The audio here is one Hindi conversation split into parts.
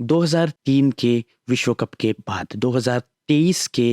2003 के विश्व कप के बाद 2023 के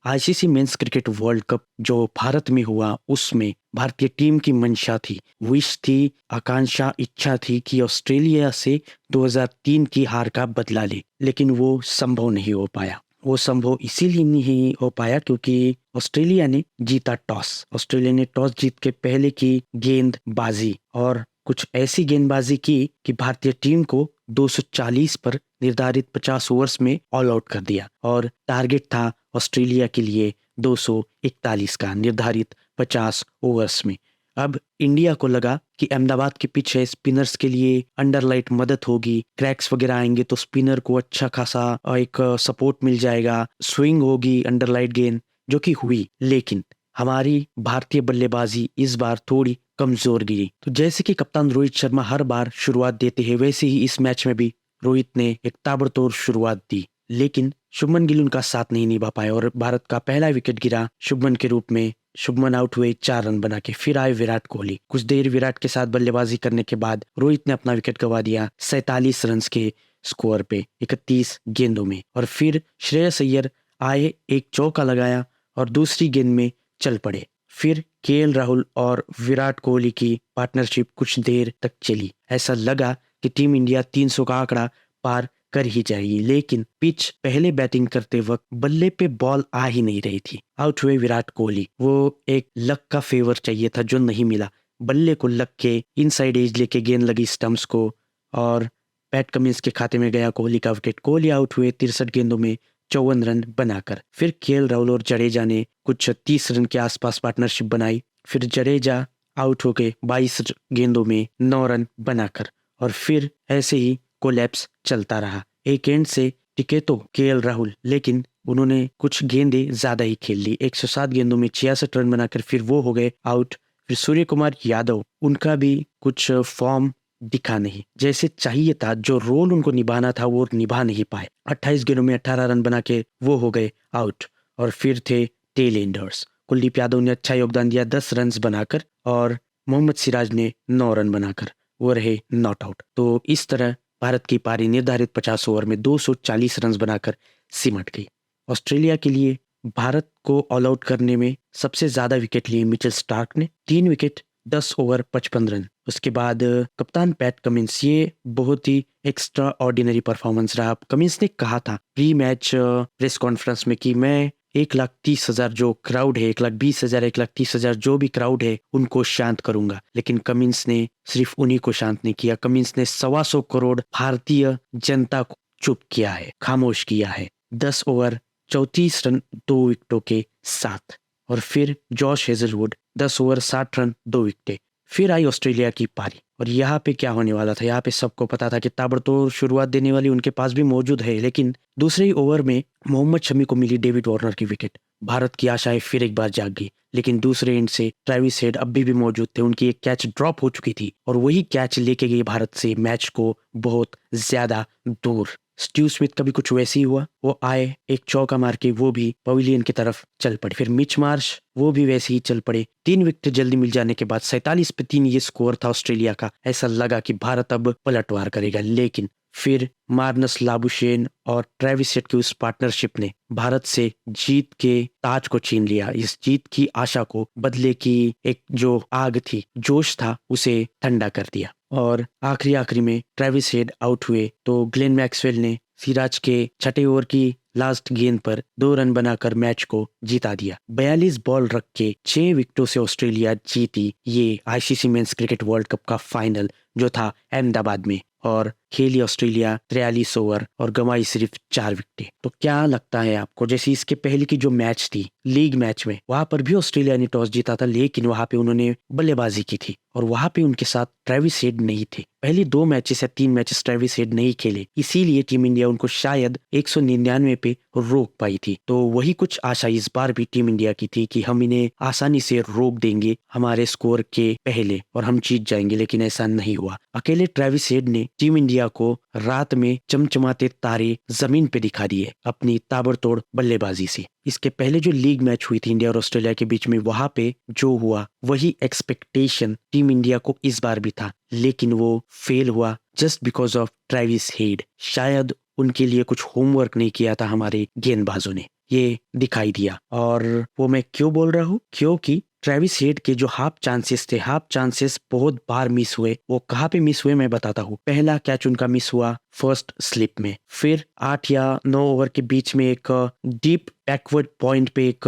ICC men's cricket world cup जो भारत में हुआ, उसमें भारतीय टीम की मंशा थी, विश थी, आकांक्षा, इच्छा थी कि ऑस्ट्रेलिया से 2003 की हार का बदला ले, लेकिन वो संभव नहीं हो पाया। वो संभव इसीलिए नहीं हो पाया क्योंकि ऑस्ट्रेलिया ने जीता टॉस। ऑस्ट्रेलिया ने टॉस जीत के पहले की गेंदबाजी और कुछ ऐसी गेंदबाजी की कि भारतीय टीम को 240 पर निर्धारित 50 ओवर्स में ऑल आउट कर दिया और टारगेट था ऑस्ट्रेलिया के लिए 241 का निर्धारित 50 ओवर्स में। अब इंडिया को लगा कि अहमदाबाद के पिच है, स्पिनर्स के लिए अंडरलाइट मदद होगी, क्रैक्स वगैरह आएंगे तो स्पिनर को अच्छा खासा एक सपोर्ट मिल जाएगा, स्विंग होगी अंडरलाइट गेंद, जो कि हुई। लेकिन हमारी भारतीय बल्लेबाजी इस बार थोड़ी कमजोर गिरी। तो जैसे कि कप्तान रोहित शर्मा हर बार शुरुआत देते हैं, वैसे ही इस मैच में भी रोहित ने एक ताबड़तोड़ शुरुआत दी, लेकिन शुभमन गिल उनका साथ नहीं निभा पाए और भारत का पहला विकेट गिरा शुभमन के रूप में। शुभमन आउट हुए 4 रन बना के। फिर आए विराट कोहली। कुछ देर विराट के साथ बल्लेबाजी करने के बाद रोहित ने अपना विकेट गंवा दिया 47 रन के स्कोर पे 31 गेंदों में। और फिर श्रेयस अय्यर आए, एक चौका लगाया और दूसरी गेंद में चल पड़े। फिर केएल राहुल और विराट कोहली की पार्टनरशिप कुछ देर तक चली। ऐसा लगा कि टीम इंडिया 300 का आंकड़ा पार कर ही जाएगी, लेकिन पिच पहले बैटिंग करते वक्त बल्ले पे बॉल आ ही नहीं रही थी। आउट हुए विराट कोहली। वो एक लक का फेवर चाहिए था जो नहीं मिला। बल्ले को लग के इनसाइड एज लेके गेंद लगी स्टंप्स को और पैट कमिंस के खाते में गया कोहली का विकेट। कोहली आउट हुए 63 गेंदों में 54 रन बनाकर। फिर केएल राहुल और जडेजा ने कुछ 30 रन के आसपास पार्टनरशिप बनाई। फिर जडेजा आउट होके 22 गेंदों में 9 रन बनाकर। और फिर ऐसे ही कोलैप्स चलता रहा। एक एंड से टिके तो केएल राहुल, लेकिन उन्होंने कुछ गेंदें ज्यादा ही खेल ली। 107 गेंदों में 66 रन बनाकर फिर वो हो गए आउट। फिर सूर्य कुमार यादव, उनका भी कुछ फॉर्म दिखा नहीं जैसे चाहिए था। जो रोल उनको निभाना था वो निभा नहीं पाए। 28 गेंदों में 18 रन बना के वो हो गए आउट। और फिर थे टेल एंडर्स। कुलदीप यादव ने अच्छा योगदान दिया 10 रन बनाकर और मोहम्मद सिराज ने 9 रन बनाकर वो रहे नॉट आउट। तो इस तरह भारत की पारी निर्धारित 50 ओवर में 240 रन बनाकर सिमट गई। ऑस्ट्रेलिया के लिए भारत को ऑल आउट करने में सबसे ज्यादा विकेट लिए मिचेल स्टार्क ने, 3 विकेट 10 ओवर 55 रन। उसके बाद कप्तान पैट कमिंस, ये बहुत ही एक्स्ट्रा ऑर्डिनरी परफॉर्मेंस रहा। कमिंस ने कहा था प्री मैच प्रेस कॉन्फ्रेंस में कि मैं 1,30,000 जो क्राउड है, 1,20,000 1,30,000 जो भी क्राउड है उनको शांत करूंगा। लेकिन कमिंस ने सिर्फ उन्हीं को शांत नहीं किया। कमिंस ने 125 करोड़ भारतीय जनता को चुप किया है, खामोश किया है। 10 ओवर 34 रन 2 विकेटों के साथ। और फिर जॉश हेजलवुड 10 ओवर 60 रन 2 विकेटें। फिर आई ऑस्ट्रेलिया की पारी और यहाँ पे क्या होने वाला था, यहाँ पे सबको पता था कि ताबड़तोड़ शुरुआत देने वाली उनके पास भी मौजूद है। लेकिन दूसरे ही ओवर में मोहम्मद शमी को मिली डेविड वार्नर की विकेट। भारत की आशाएं फिर एक बार जाग गई। लेकिन दूसरे एंड से ट्रेविस हेड अभी भी मौजूद थे। उनकी एक कैच ड्रॉप हो चुकी थी और वही कैच लेके गई भारत से मैच को बहुत ज्यादा दूर। स्टीव स्मिथ का भी कुछ वैसे ही हुआ। वो आए, एक चौका मार के वो भी पवेलियन की तरफ चल पड़े। फिर मिच मार्श, वो भी वैसे ही चल पड़े। 3 विकेट जल्दी मिल जाने के बाद 47 पे 3 ये स्कोर था ऑस्ट्रेलिया का। ऐसा लगा कि भारत अब पलटवार करेगा, लेकिन फिर मार्नस लाबुशेन और ट्रेविस हेड की उस पार्टनरशिप ने भारत से जीत के ताज को छीन लिया। इस जीत की आशा को, बदले की एक जो आग थी, जोश था, उसे ठंडा कर दिया। और आखिरी में ट्रेविस हेड आउट हुए तो ग्लेन मैक्सवेल ने सिराज के 6 ओवर की लास्ट गेंद पर 2 रन बनाकर मैच को जीता दिया। 42 बॉल रख के 6 विकेटों से ऑस्ट्रेलिया जीती ये ICC men's cricket world cup का फाइनल, जो था अहमदाबाद में। और खेली ऑस्ट्रेलिया 43 ओवर और गंवाई सिर्फ 4 विकेटें। तो क्या लगता है आपको, जैसे इसके पहले की जो मैच थी लीग मैच में, वहां पर भी ऑस्ट्रेलिया ने टॉस जीता था, लेकिन वहां पे उन्होंने बल्लेबाजी की थी और वहां पे उनके साथ ट्रेविस हेड नहीं थे। पहले 2 मैचेस या 3 मैचेस ट्रेविस हेड नहीं खेले, इसीलिए टीम इंडिया उनको शायद 199 पे रोक पाई थी। तो वही कुछ आशा इस बार भी टीम इंडिया की थी कि हम इन्हें आसानी से रोक देंगे हमारे स्कोर के पहले और हम जीत जाएंगे, लेकिन ऐसा नहीं हुआ। अकेले ट्रेविस हेड ने टीम इंडिया को रात में चमचमाते तारे जमीन पे दिखा दिए अपनी ताबड़तोड़ बल्लेबाजी से। इसके पहले जो लीग मैच हुई थी इंडिया और ऑस्ट्रेलिया के बीच में, वहां पे जो हुआ वही एक्सपेक्टेशन टीम इंडिया को इस बार भी था, लेकिन वो फेल हुआ just because of Travis head. शायद उनके लिए कुछ होमवर्क नहीं किया था हमारे गेंदबाजों ने, ये दिखाई दिया। और वो मैं क्यों बोल रहा हूँ, क्योंकि ट्रेविस हेड के जो हाफ चांसेस थे, हाफ चांसेस बहुत बार मिस हुए। वो कहाँ पे मिस हुए मैं बताता हूँ। पहला कैच उनका मिस हुआ फर्स्ट स्लिप में, फिर 8 या 9 ओवर के बीच में एक डीप बैकवर्ड पॉइंट पे एक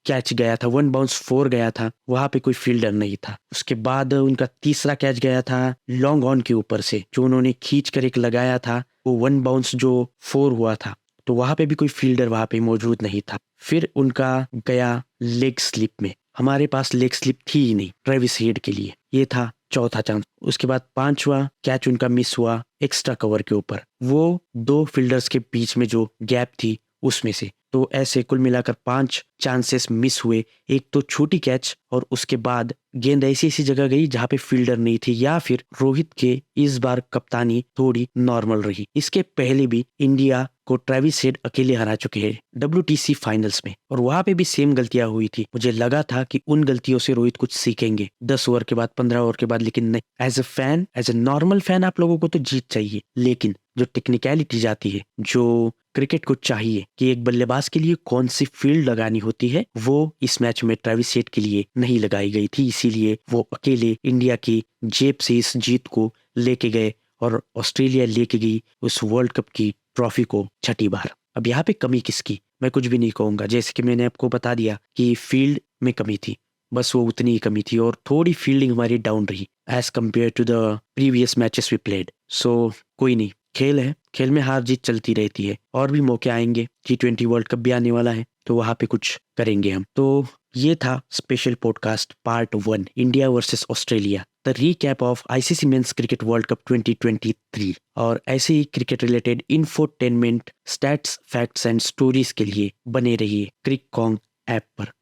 कैच गया था, 1 बाउंस 4 गया था, वहां पे कोई फील्डर नहीं था। उसके बाद उनका तीसरा कैच गया था लॉन्ग ऑन के ऊपर से, जो उन्होंने खींच कर एक लगाया था, वो 1 बाउंस जो 4 हुआ था, तो वहां पे भी कोई फील्डर वहां पे मौजूद नहीं था। फिर उनका गया लेग स्लिप में, हमारे पास लेग स्लिप थी ही नहीं ट्रेविस हेड के लिए, ये था चौथा चांस। उसके बाद 5वां कैच उनका मिस हुआ एक्स्ट्रा कवर के ऊपर, वो 2 फील्डर्स के बीच में जो गैप थी उसमें से। तो ऐसे कुल मिलाकर 5 चांसेस मिस हुए। एक तो छोटी कैच, और उसके बाद गेंद ऐसी ऐसी जगह गई जहां पे फील्डर नहीं थी, या फिर रोहित के इस बार कप्तानी थोड़ी नॉर्मल रही। इसके पहले भी इंडिया को ट्रेविस हेड अकेले हरा चुके हैं WTC फाइनल्स में, और वहां पे भी सेम गलतियां हुई थी। मुझे लगा था कि उन गलतियों से रोहित कुछ सीखेंगे 10 ओवर के बाद, 15 ओवर के बाद, लेकिन नहीं। As a fan, as a normal fan आप लोगों को तो जीत चाहिए, लेकिन जो टेक्निकलिटी जाती है, जो क्रिकेट को चाहिए कि एक बल्लेबाज के लिए कौन सी फील्ड लगानी होती है, वो इस मैच में ट्रेविस हेड के लिए नहीं लगाई गई थी। इसीलिए वो अकेले इंडिया की जेब से इस जीत को लेके गए, और ऑस्ट्रेलिया लेके गई उस वर्ल्ड कप की ट्रॉफी को छठी बार। अब यहाँ पे कमी किसकी, मैं कुछ भी नहीं कहूंगा। जैसे कि मैंने आपको बता दिया कि फील्ड में कमी थी, बस वो उतनी ही कमी थी, और थोड़ी फील्डिंग हमारी डाउन रही as compared to the previous matches we played. So कोई नहीं, खेल है, खेल में हार जीत चलती रहती है, और भी मौके आएंगे। T20 वर्ल्ड कप भी आने वाला है, तो वहां पे कुछ करेंगे हम। तो ये था special podcast part 1, India versus Australia, the recap of ICC men's cricket world cup 2023। और ऐसे ही cricket related infotainment, stats, facts and stories के लिए बने रहिए क्रिक कॉन्ग ऐप पर।